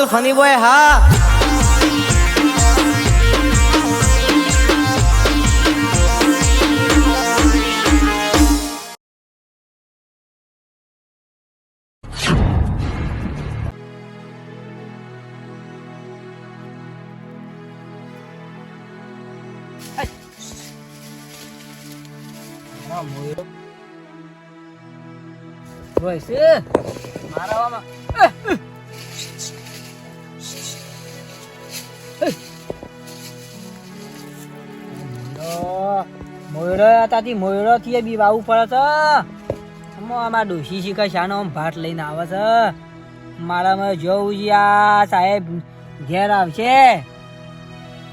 Funny boy હા મારા મોયરો તાથી મોયરો થી બી વાવું પડે છે અમારા ડોશી શીખે શાનો ભાત લઈને આવે છે મારામાં જોઉજી આ સાહેબ ઘેર આવશે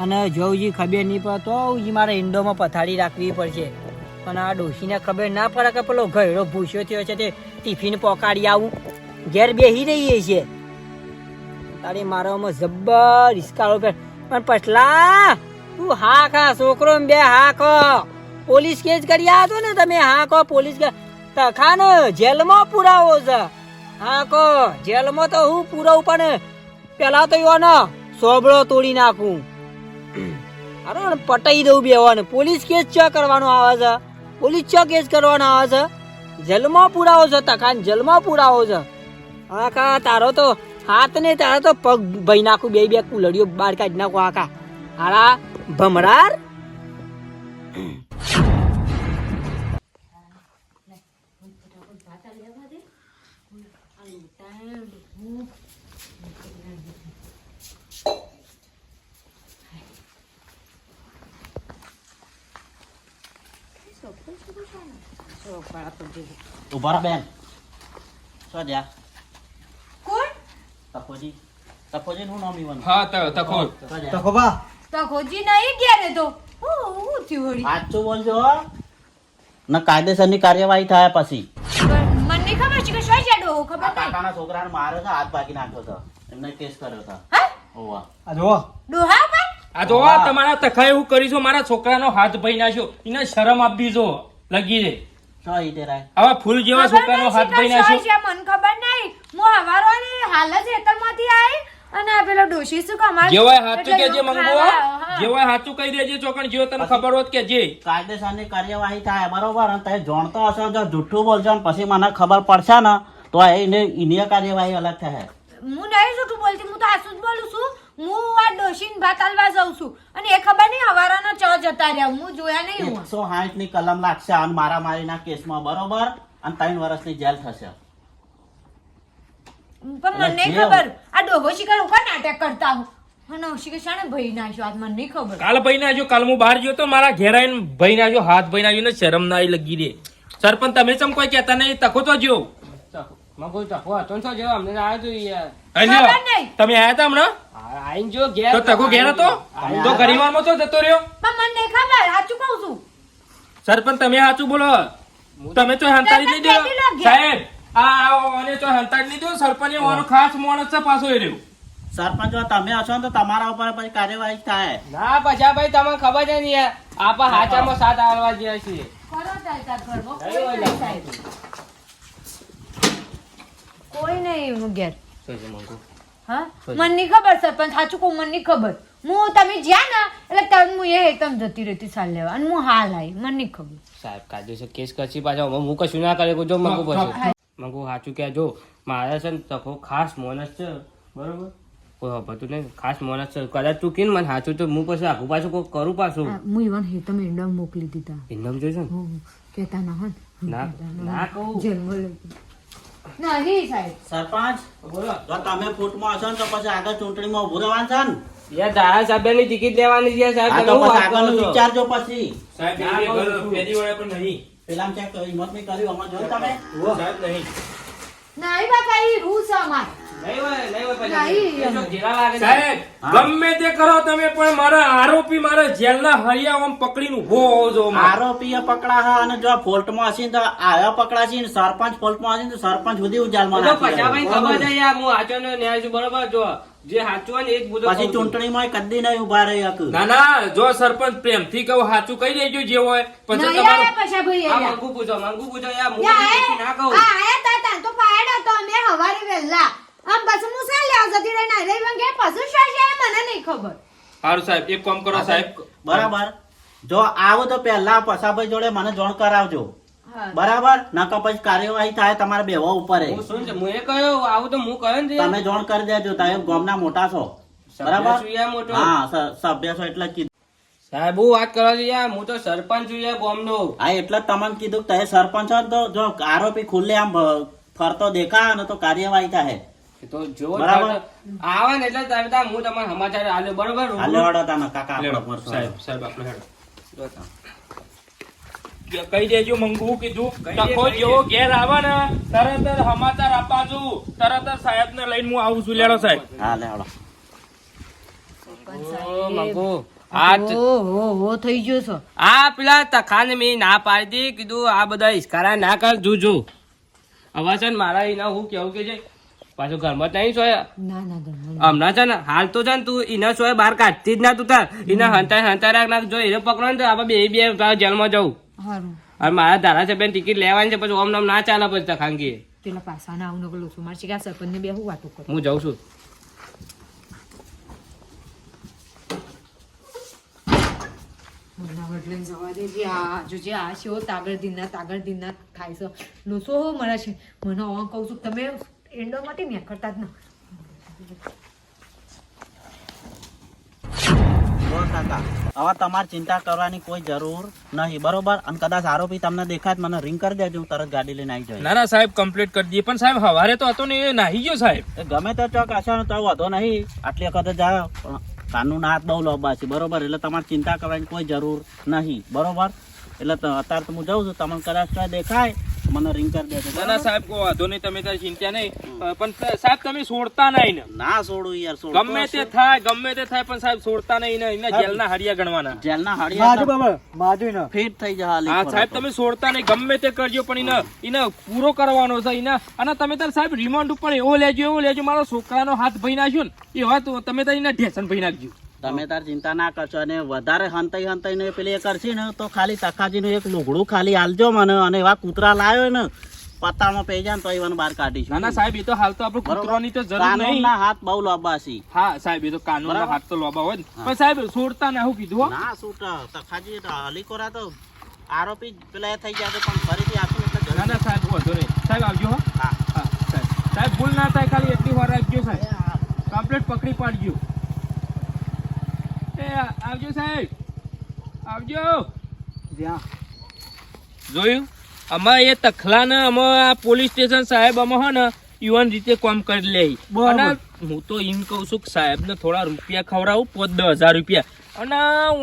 અને જોઉજી ખબર નહીં પડતો ઉજી મારે ઇન્ડોમાં પથારી રાખવી પડશે પણ આ ડોશીને ખબર ના પડે કે પેલો ઘયડો ભૂસ્યો થયો છે તે ટિફિન પોકાડી આવું ઘેર બેસી રહીએ છે તારી મારામાં જબ્બર રિસ્કાળો પણ પછલા તું હા ખા છોકરો બે હા ખો પોલીસ કેસ કરી આવો ને તમે હા કહો પોલીસ તખા ને જેલમાં પુરાવો છે હા કહો જેલમાં તો હું પુરાવું પણ પેલા તો એવાનો સોબળો તોડી નાખું અરે પટાઈ દઉં બેવાને પોલીસ કેસ ચ કરવાનો આવે છે પોલીસ ચ કેસ કરવાનો આવે છે જેલમાં પુરાવો છે તખાન જેલમાં પુરાવો છે હા કા તારો તો હાથ ને તારો તો પગ ભાઈ નાખું બે બે કુલડીઓ બહાર કાઢી નાખું આખા હારા ભમરાર ઉભા બેન શું જ્યાં કોણ તકોજી તકોજી નું નામ ઈવન હા તકો તકોબા તકોજી નહીં ગયા રે તો હું થયું વળી સાચું બોલજો ને કાયદેસરની કાર્યવાહી થાય પછી પણ મને ખબર છે કે શું જાડો ખબર નહીં કાકાના છોકરાને માર્યો છે હાથ ભાગી નાખ્યો છે એમને કેસ કર્યો છે હા ઓવા આ જો ડોહા પર આ જો તમારા તખાએ એવું કરીશું મારા છોકરાનો હાથ ભાઈ નાખ્યો એને શરમ આપી જો લગી રે શું ઈ તેરાય આવા ફૂલ જેવા છોકરાનો હાથ ભાઈ નાખ્યો મને ખબર નહીં હું હવારોની હાલ જ હેતરમાંથી આવી અને આ પેલો ડોશી શું કમાલ જેવાય હાચું કેજે મંગો જેવાય હાચું કહી દેજે ચોકણ જેવો તને ખબર હોત કે જે કાયદેસરની કાર્યવાહી થાય બરોબર અને તમે જાણતો હશો જો જુઠ્ઠું બોલશો ને પછી મને ખબર પડશે ને તો એને ઇન્ડિયા કાર્યવાહી અલગ થાય હું નહીં જૂઠું બોલતી હું તો હાસું જ બોલું છું હું આ ડોશીને ભાત આલવા જાઉં છું અને એ ખબર નહીં હવારાના ચ જતા રહ્યા હું જોયા નહીં હું 160 ની કલમ લાગશે અને મારામારીના કેસમાં બરોબર અને 3 વર્ષની જેલ થશે પણ મને નહીં ખબર આ ડોહો શિકાર ઉપર નાટક કરતા હું અને શિકાર શાણે ભઈ નાખ્યો આજ મને નહીં ખબર કાલ ભાઈ નાખ્યો કાલ હું બહાર ગયો તો મારા ઘેર આવીને ભાઈ નાખ્યો હાથ ભાઈ નાખ્યો ને શરમ ના લગી રે સરપંચ તમે ચમ કોઈ કહેતા નહીં તકો તો જો મગો તકો હતો તો જો અમને આયો તો યાર ખબર નહીં તમે આયા હતા હમણાં આઈન જો ઘેર તો તકો ઘેર હતો તો ગરીવારમાં તો જતો રહ્યો પણ મને નહીં ખબર સાચું કહું છું સરપંચ તમે સાચું બોલો તમે તો હંતાડી નહીં દેવો સાહેબ અને તો હંતાડી નહીં દેવો સરપંચ એવાનો ખાસ માણસ છે પાછો એ રહ્યો સરપંચ જો તમે હશો ને તો તમારા ઉપર પછી કાર્યવાહી થાય ના પછી ભાઈ તમને ખબર છે ને યાર આપા હાચામાં સાથ આલવા ગયા છીએ કરો તાર ઘરમાં કોઈ નહીં સાહેબ. કોઈ નહીં હું ઘેર હા મને નહીં ખબર સરપંચ સાચું કહું મને નહીં ખબર હું તમે જ્યાં ને એટલે તમે હું એ એકદમ જતી રહેતી સાલ લેવા અને હું હાલ આવી મને નહીં ખબર સાહેબ કાયદેસર કેસ કરશી પાછા હું કશું ના કરે જો મંગુ પછી મંગુ સાચું કે જો મારે છે ને તકો ખાસ માણસ છે બરોબર કોઈ બધું નહીં ખાસ માણસ છે કદાચ તું કે મને સાચું તો હું પછી આખું પાછું કોઈ કરું પાછું હું ઇવન હે તમે ઇન્ડમ મોકલી દીધા ઇન્દમ જોઈશે ને કહેતા ના હો ના ના કહું જેલમાં નહીં સાહેબ સરપંચ બોલો જો તમે ફૂટમાં હશો ને તો પછી આગળ ચૂંટણીમાં ઉભું રહેવાનું છે ને યાર ધારાસભ્યની ટિકિટ લેવાની છે સાહેબ આ તો પછી આગળનું વિચારજો પછી સાહેબ પેલી વાળા પણ નહીં પેલા ચેક હિંમત નહીં કર્યું અમાર જોયું તમે સાહેબ નહીં નહીં બાપા એ રૂલ્સ અમાર નહીં હોય નહીં. પછી જેલા લાગે સાહેબ ગમે તે કરો તમે પણ મારા આરોપી મારા જેલના હરિયામાં પકડીને ઉભો હોવો જો આરોપીએ પકડા અને જો ફોલ્ટમાં હશે તો આયા પકડાશે ને સરપંચ ફોલ્ટમાં હશે તો સરપંચ સુધી ઉજાલમાં તો નાખી પછા ભાઈ ખબર દેવાનું. છે યાર હું આચો ને ન્યાય છું બરોબર જો જે સાચું હોય ને એ જ બધું પછી ચૂંટણીમાં કદી નહીં ઉભા રહી હતું ના ના જો સરપંચ પ્રેમથી કહું સાચું કહી દેજો જે હોય પછી નહીં તમારું આયા પાછા ભાઈ આ અહીંયા. મંગુ પૂછો યાર હું યા કશું ના કહું આયા તા તા તો પાડો તો અમે હવારે વેલા આમ પાછું હું સાલ લેવા જતી રહી ના રહી વાંગે પાછું શું છે એ મને નહીં ખબર. સારું સાહેબ એક કામ કરો સાહેબ. બરાબર જો આવો તો પહેલા પસાભાઈ જોડે મને જાણ કરાવજો. હા. બરાબર નકર પછી કાર્યવાહી થાય તમારા બેવા ઉપર હું શું છે હું એ કહ્યો આવું તો હું કહ્યો ને તમે જાણ કરી દેજો તમે ગામના મોટા છો બરાબર મોટો હા સભ્ય છો એટલે કીધું સાહેબ હું વાત કરો છો યાર હું તો સરપંચ છું યાર ગામનો. હા એટલે જ તમને કીધું કે તમે સરપંચ છો ને તો જો આરોપી ખુલ્લે આમ ફરતો દેખાય ને તો કાર્યવાહી થાય. તો જો બરાબર. આવે ને એટલે તમે તાર હું તમારે સમાચાર આલ્યો બરોબર. હાલે વડો તમે કાકા આપણો મરશો. સાહેબ સાહેબ આપણે હેડો કહી દેજો મંગુ કીધું ટકો જેવો ઘેર આવે ને તરત જ સમાચાર આપવાજો તરત જ સાહેબ ને લઈને હું આવું છું લેડો સાહેબ. હાલે વડો ઓ મંગુ આ હો થઈ ગયો છો. આ પેલા તખાને મેં ના પાડી હતી કીધું આ બધા ઇસ્કારા ના કર જોજો. હવે છે ને મારા એના હું કેવું કે છે પાછું ઘરમાં જ નહીં સોય ના ના ગમે હમણાં છે ને હાલ તો છે ને તું એના સોય બહાર કાઢતી જ ના તું તાર એના હંતા રાખ નાખ જો એને પકડો ને તો આપણે બે જેલમાં જવું. હારું અને મારા ધારાસભ્ય ટિકિટ લેવાની છે પછી ઓમ નામ ના ચાલે પછી તખાનગી પેલા પાછા ના આવું નકલો છું મારે શીખા સરપંચ ને બે હું વાતો કરું. હું જાઉં છું. લઈને જવા દેજે આ જોજે આ શો તાગર દિનના થાય છે લોસો મરા છે મને હું કહું છું તમે એન્ડો માટે મેં કરતા જ ના બોલ કાકા હવે તમારે ચિંતા કરવાની કોઈ જરૂર નહીં બરોબર અને કદાચ આરોપી તમને દેખાય તો મને રિંગ કરી દેજો હું તરત ગાડી લઈને આવી જાય. ના ના સાહેબ કમ્પ્લીટ કરી દઈએ પણ સાહેબ હવારે તો હતો ને એ નાહી ગયો સાહેબ. ગમે તો ચોક હશે ને તો વાંધો નહીં આટલી વખત જાય પણ કાનૂન હાથ બહુ લોબા છે બરોબર એટલે તમારે ચિંતા કરવાની કોઈ જરૂર નહીં બરોબર એટલે અત્યારે તો હું જાઉં છું તમને કદાચ તો દેખાય મને રિંગ કરી દેજો. ના ના સાહેબ કોઈ વાંધો નહીં તમે તારી ચિંતા નહીં પણ સાહેબ તમે છોડતા નહીં ને ના છોડું યાર છોડું ગમે તે થાય પણ સાહેબ છોડતા નહીં ને એના જેલના હરિયા ગણવાના. જેલના હળિયા ફિટ થઈ જાય હા સાહેબ તમે છોડતા નહીં ગમે તે કરજો પણ એને પૂરો કરવાનો છે એને અને તમે તાર સાહેબ રિમાન્ડ ઉપર એવો લેજો મારો છોકરાનો હાથ ભઈ નાખ્યો ને એ વાત તમે તાર એના ઢેસન ભઈ નાખજો. તમે તાર ચિંતા ના કરશો અને વધારે હંતાઈ ને પેલી એ કરશે ને તો ખાલી તખાજી નું એક લુગડું ખાલી હાલજો મને અને એવા કૂતરા લાવ્યો ને પત્તામાં પઈ જાય ને તો એવાનું બહાર કાઢીશું. ના ના સાહેબ એ તો હાલ તો આપણે કૂતરાની તો જરૂર નહીં. કાનૂનના હાથ બહુ લાંબા છે. હા સાહેબ એ તો કાનૂનના હાથ તો લોબા હોય ને પણ સાહેબ છોડતા ના હું કીધું હો. ના છૂટ તખાજી હલીકોરા તો આરોપી પેલા એ થઈ જાય તો પણ ફરીથી આપશું એટલે ના ના સાહેબ વાંધો નહીં સાહેબ આવજો હો. હા હા સાહેબ ભૂલ ના થાય ખાલી એટલી વાર રાખજો સાહેબ કમ્પ્લીટ પકડી પાડજો. એ આવજો સાહેબ આવજો. જોયું અમે એ તખલાને અમે આ પોલીસ સ્ટેશન સાહેબ અમે હે ને યુવાન રીતે કામ કરી લે અને હું તો એમ કહું છું કે સાહેબ ને થોડા રૂપિયા ખવડાવું 5,000 રૂપિયા અને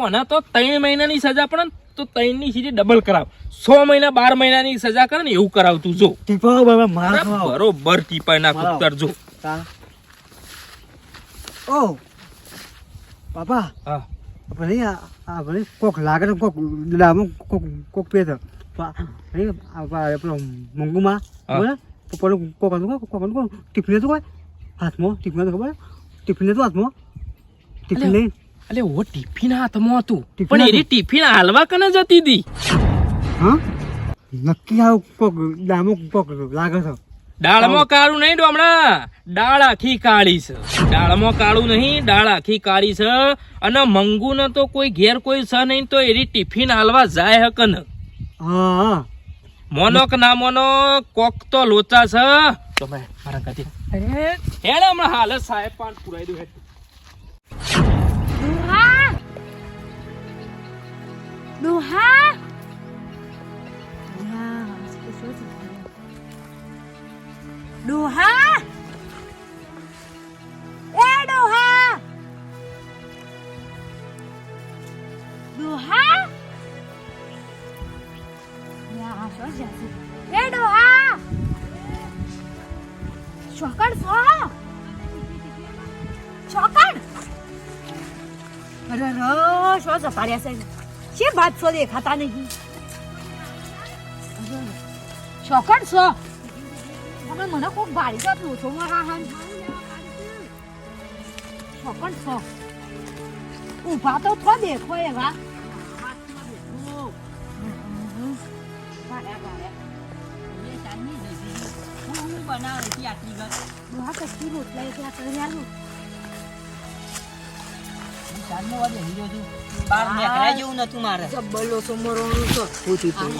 ઓના તો 3 મહિનાની સજા પડે ને તો 3 ની સીધી ડબલ કરાવ 6 મહિના 12 મહિનાની સજા કરે ને એવું કરાવતું જો બરોબર ટીપા ના કુતર જો. ઓ બાપા હા ભલે આ ભલે કોક લાગે તો કોક ડામો કોક પે તો પેલો મંગુમાં કોક ટિફિન તો કોઈ હાથમાં ટિફિન તો ખબર ટિફિન તો હાથમાં ટિફિન લઈ અલે ઓ ટિફિન હાથમાં હતું પણ એની ટિફિન હાલવા કને જતી હતી. હા નક્કી આવું કોક ડામો કોક લાગે છે. દાળમાં કાળું નહીં ડોમણા દાળ આખી કાળી છે. દાળમાં કાળું નહીં દાળ આખી કાળી છે અને મંગુ ને તો કોઈ ઘેર કોઈ છે નહીં તો એની ટિફિન હાલવા જાય હક ને હા મોનો કે ના મોનો કોક તો લોચા છે. તમે મારા કાથી હેડ હમણાં હાલ જ સાહેબ પાન પુરાઈ દઉં હેડ. ડોહા ડોહા એ ડોહા ડોહા યા શો જાસી એ ડોહા ચોકડ અરે શો સપાર્યા છે બાત સો દેખાતા નહીં ચોકડ સો તમે મને કોક ગાડી તો લોચો મારા હાન ચોકડ સો ઊભા તો થો દેખો એવા બનાવે છે આટલી ઘર ડોહા કચ્છી રોટલા એકલા કરી આલું ચાંદનો વાગે હીરો છું બાર મેકરા જેવું નતું મારે જબ્બલો તો મરોણું છો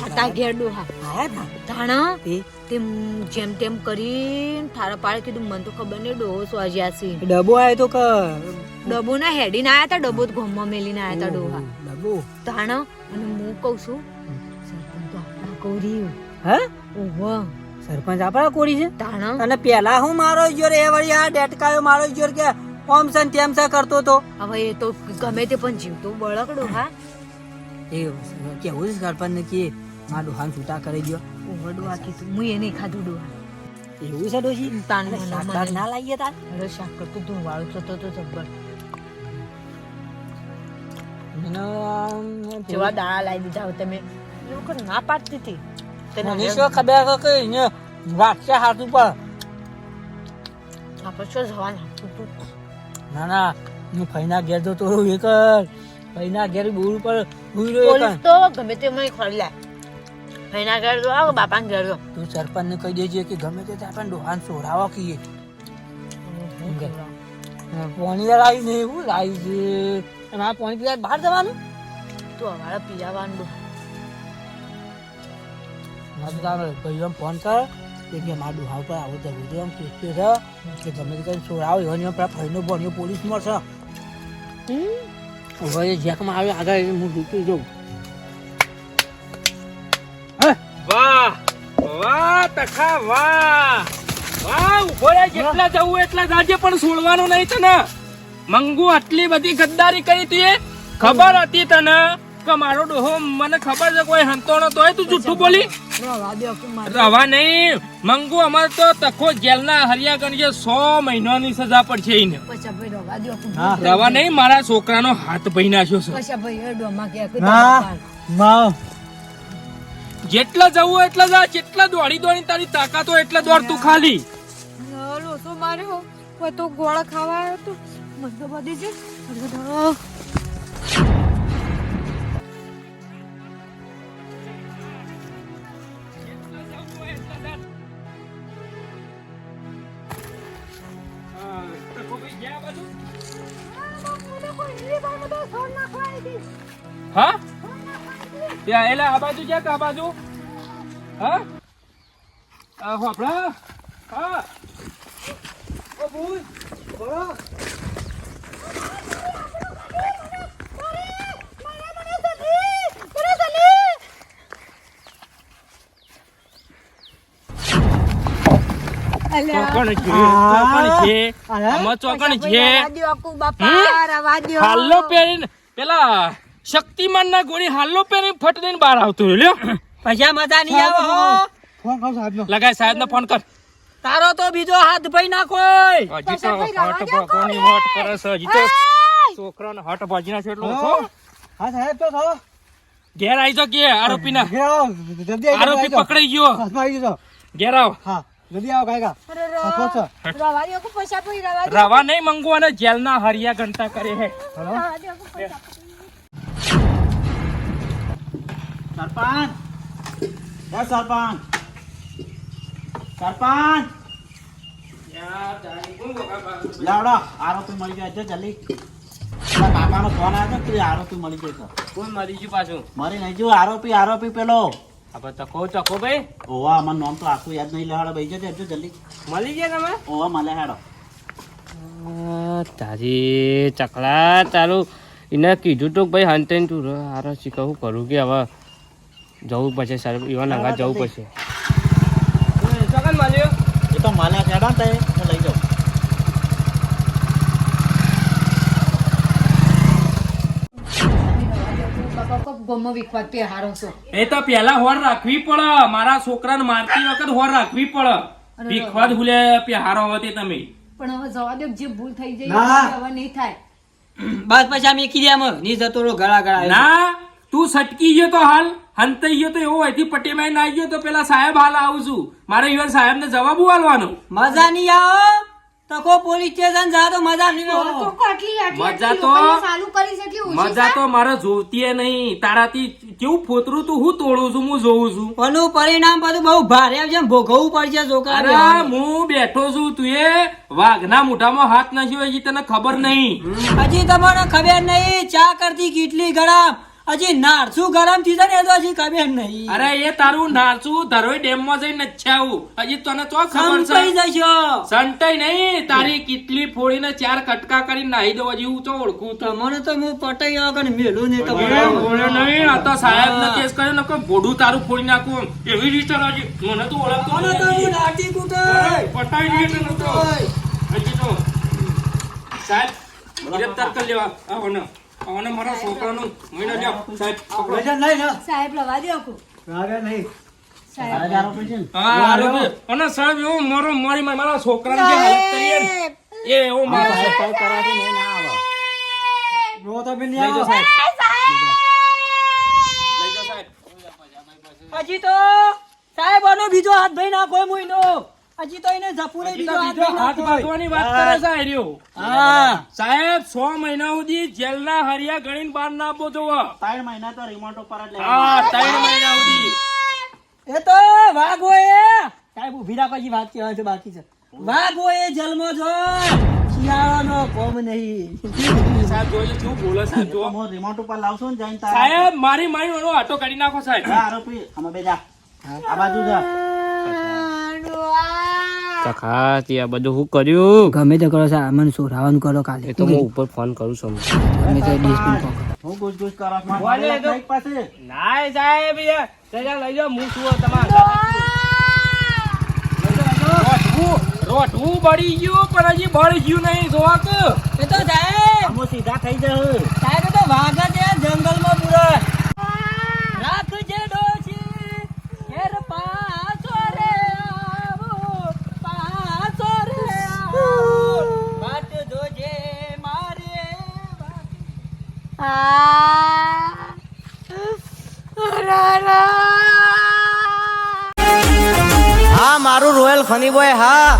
આતા ઘેર ડોહા આયા તાણા એ તેમ જેમ તેમ કરીને થારા પાડે કીધું મને તો ખબર નહીં ડોહો સ્વાજ્યાસી ડબ્બો આવ્યો તો કે ડબ્બો ના હેડીને આયા તા ડબ્બો તો ગોમમાં મેલીને આયા તા ડોહા ડબ્બો તાણા અને હું કહું છું સરપંચ તો આપણા કોરી હે ઓહો સરપંચ આપણા કોરી છે તાણા અને પેલા હું મારો જોર એ વળી આ ડેટકાયો મારો જોર કે ઓમ સન તેમ સા કરતો તો હવે એ તો ગમે તે પણ જીવ તો બળકડો હા એ કેવું છે સરપંચ ને કે મારા ડોહાન છૂટા કરી દો ઓહો ડોહા કીધું હું એ નહીં ખાધું ડોહા એવું છે ડોશી તાન એટલે મને શાકભાગ ના લાવીએ તાર અરે શાક કરતો ધુવાળું થતો તો જબ્બર જેવા દાણા લાવી દીધા હવે તમે લોકો ના પાડતી હતી મને શું ખબર કે એને વાગશે હાથ ઉપર આપણે શું જવાના ના ના હું ફઈના ઘેર તો તોરું એક ફઈના ઘેર બોર ઉપર હુઈ રહ્યો પોલીસ તો ગમે તે મને ખોલી લે ભાઈના ઘર જો આવો બાપાના ઘર જો તું સરપંચ ને કહી દેજે કે ગમે તે આપણે ડોહાન સોરાવા કહીએ પાણી લાવી ને એવું લાવી છે અને આ પાણી પીવા બહાર જવાનું તું અમારા પીવાવાનું મારું તારો ભાઈઓ ફોન કર કે મારા ડોહા ઉપર આવો જવું આમ પૂછતે છે કે ગમે તે કઈ સોરાવો એવો પેલા ફઈનો ભણ્યો પોલીસ મળશે હવે જેકમાં આવે આગળ હું ડૂબી જાઉં વાહ વાહ તખા વાહ વાહ ઉભો રે જેટલા જવું એટલા જાજે પણ છોડવાનું નહીં તને મંગુ આટલી બધી ગદ્દારી કરી તી ખબર હતી તને કે મારો ડોહો મને ખબર છે કોઈ હંતોનો તોય તું જૂઠું બોલી રવા નહીં મંગુ અમાર તો તખો જેલના હરિયા ગણજે 100 મહિનાની સજા પડશે એને પછી ભાઈ રવા દો રવા નહીં મારા છોકરાનો હાથ ભઈ નાખ્યો છે પછી ભાઈ ડોમા કે માં જેટલા જવું એટલા જા જેટલા દોડી દોડી તારી તાકાત હોય એટલા દોડ તું ખાલી લોસો માર્યો કોઈ તો ગોળા ખાવા આવ્યો તો મને તો બધી છે હા ત્યાં એલા આ બાજુ જા આ બાજુ હા હોપડા હા ઓ ભૂલ બોલો ચોકણ છે આમાં ચોકણ છે હાલ્લો પહેરીને પેલા શક્તિમાન ના ગોળી હાલ્લો પહેરીને ફટ દઈને બહાર આવતો રહ્યો પૈસા મજા નહીં આવે હો ફોન કર સાહેબ નો લગાય સાહેબ ને ફોન કર તારો તો બીજો હાથ ભાઈ ના કોઈ હજી તો હટ કોની હટ કરે છે હજી તો છોકરાને હટ ભાજી ના છે એટલો ઓછો હા સાહેબ તો થો ઘેર આવી જો કે આરોપી ના જલ્દી આરોપી પકડાઈ ગયો હાથમાં આવી ગયો ઘેર આવ હા જલ્દી આવો કાયગા હાથો છે રવા નહીં મંગુ અને જેલ ના હરિયા ઘંટા કરે હે હેલો સરપંચ હે સરપંચ સરપંચ લાવડો આરોપી મળી જાય છે જલ્દી કાકાનો ફોન આવ્યો તો આરોપી મળી જાય છે કોણ મરી ગયું પાછું મરી નહીં જો આરોપી પેલો આપણે ચકો ભાઈ ઓવા મને નામ તો આખું યાદ નહીં લેવાડો ભાઈ જજો જલ્દી મળી ગયા તમે ઓવા મળે હેડો તારી ચકલા તારું એને કીધું તો ભાઈ હંતે તું હારો શીખવું કરું કે હવે જવું પડશે સર એવા નંગા જવું પડશે ચોકન મળ્યો એ તો મળે હેડો તે હું લઈ જાઉં એ તો પેલા હોર રાખવી પડે મારા છોકરાને મારતી વખત હોર રાખવી પડે ભીખવાદ ભૂલે હારો હોતે તમે પણ હવે જવા દો જે ભૂલ થઈ ના. જાય હવે નહીં થાય બસ પછી અમે કીધી આમ ની જતો રહો ગળા ગળા ના તું સટકી ગયો તો હાલ હંતાઈ ગયો તો એવો અહીંથી પટેમાં ના ગયો તો પેલા સાહેબ હાલ આવું છું મારે ઈવન સાહેબ ને જવાબ આલવાનો મજા નહીં આવો તકો પોલીસ સ્ટેશન જા તો મજા નહીં આવે. મજા તો મજા તો મારે જોતી નહીં તારાથી કેવું ફોતરું તું હું તોડું છું હું જોઉં છું ઓનું પરિણામ બધું બહુ ભારે આવશે ભોગવવું પડશે છોકરા. અરે હું બેઠો છું તું એ વાઘના મોઢામાં હાથ નાખ્યો હજી તને ખબર નહીં હજી તમને ખબર નહીં ચા કરતી કેટલી ગરમ હજી નારસું ગરમ થી છે ને એ તો હજી ખબર નહીં. અરે એ તારું નાચું ધરોઈ ડેમ માં જઈને નચ્યાવું હજી તને તો ખબર સંતાઈ છે જશો. સંટાઈ નહીં તારી કેટલી ફોડીને 4 કટકા કરીને નાહી દો હજી હું તો ઓળખું તો તમને તો હું પટાઈ આગળ મેલું નહીં તો બોલે નહીં આ તો સાહેબ ને કેસ કર્યો ને ભોડું તારું ફોડી નાખું એવી રીતે હજી મને તો ઓળખતો મને તો હું લાઠી કૂટાય. પટાઈ દઈએ તને તો હજી તો સાહેબ ગ્રેપ્તાર કરી લેવા આવો મારા છોકરાનું મહિના લ્યો સાહેબ પકડો. વજન નહીં ને સાહેબ લવા દો કો લાગે નહીં તારા જ આરોપી છે ને? હા આરોપી. અને સાહેબ એવો મારા છોકરાની જે હાલત કરી ને, એ એવો મારો સાહેબ કરવાથી નહીં ના આવે. રો તો બી નહીં લઈ જાઓ આવે. સાહેબ લઈ જાઓ સાહેબ હજી તો સાહેબ આનો બીજો હાથ ભાઈ નાખો મુઈનો હજી તો એને ઝપુરે બીજો હાથ ભાઈ હાથ નાખો. બાંધવાની વાત કરે છે આ રહ્યો. હા સાહેબ 6 મહિના સુધી જેલના હરિયા ગણીને બહાર ના આપો જોવો. 3 મહિના તો રિમોટ ઉપર જ હા લેવાનું. 3 મહિના સુધી એ તો વાઘો એ સાહેબ ઉભી રાખો હજી વાત કહેવાય છે બાકી છે. વાઘો એ જન્મ જો શિયાળાનો કોમ નહીં. સાહેબ જોજો કેવું બોલે સાહેબ જો હું રિમોટ ઉપર લાવશું ને જઈને તારા સાહેબ મારી ઓનો આટો કાઢી નાખો સાહેબ જા આરોપી અમે બે જા આ બાજુ જા. ખાસ આ બધું હું કર્યું ગમે તે કરો સાહેબ મને સોરાવાનું કરો કાલે એ તો હું ઉપર ફોન કરું છું ગમે તે ડિસ્પ્લે કરો. હું ગુજગુજ કરો છો? મારે બોલે તો. લાઈક પાસે નાય સાહેબ સજા લઈ જાઓ હું છું તમારા રોટવું બળી ગયું પણ હજી બળી ગયું નહીં જોવા કે એ તો સાહેબ આમો સીધા થઈ જાય. સાહેબ એ તો વાઘ છે જંગલમાં પૂરો રાખજે ડોશી ઘેર પાછો રે આવો પાછો રે આવો વાત જોજે મારે હા મારું રોયલ ફની બોય હા